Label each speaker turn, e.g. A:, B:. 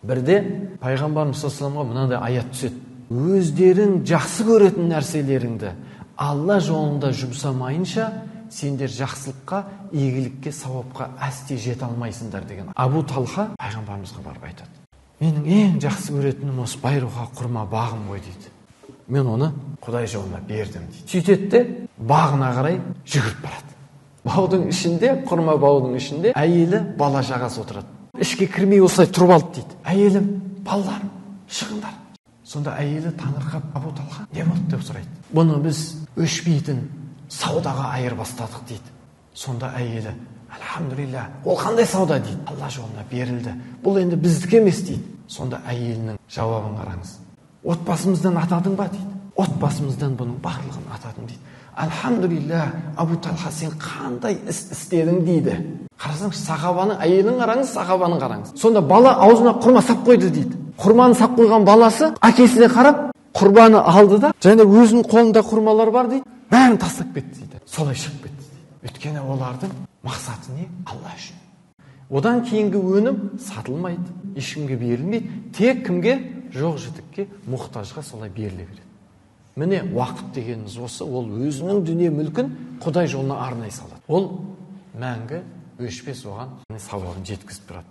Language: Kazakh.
A: Бірде пайғамбарымыз саллаллаху алейхи мынандай аят түседі. Өздерің жақсы көретін нәрселеріңді Алла жолында жұмсамайынша сендер жақсылыққа, игілікке, сауапқа әсте жете алмайсыңдар деген. Абу Талха пайғамбарымызға барып айтады: менің ең жақсы көретінім осы байруға құрма бағым ғой дейді. Мен оны Құдай жолына бердім дейді. Сөйтеді де бағына қарай жүгіріп барады. Баудың ішінде, құрма баудың ішінде әйелі, бала шағасы отырады. Ішке кірмей осылай тұрып алды дейді. Әйелім, балаларым, шығыңдар. Сонда әйелі таңырқап, Абу Талха не болды деп сұрайды. Бұны біз өшпейтін саудаға айырбастадық дейді. Сонда әйелі: альхамдулилля, ол қандай сауда дейді. Алла жолына берілді. Бұл енді біздікі емес дейді. Сонда әйелінің жауабын қараңыз. Отбасымыздан атадың ба дейді. Отбасымыздан бұның барлығын атадым дейді. Альхамдулилля, Абу Талха, сен қандай іс істедің дейді. Қарасаңыз, сахабаның әйелін қараңыз, сахабаның қараңыз. Сонда бала аузына құрма сап қойды дейді. Құрманы сап қойған баласы әкесіне қарап, құрбаны алды да, және өзінің қолында құрмалар бар дейді, бәрін тастап кетті дейді. Солай шығып кетті дейді. Өйткені олардың мақсаты не? Алла үшін. Одан кейінгі өнім сатылмайды, ешкімге берілмейді, тек кімге? Жоқ-жітікке, мұқтажға солай беріле береді. Міне уақыт дегеніміз осы, ол өзінің дүние мүлкін Құдай жолына арнай салады. Ол мәңгі өшпес, оған сауабын жеткізіп тұрады.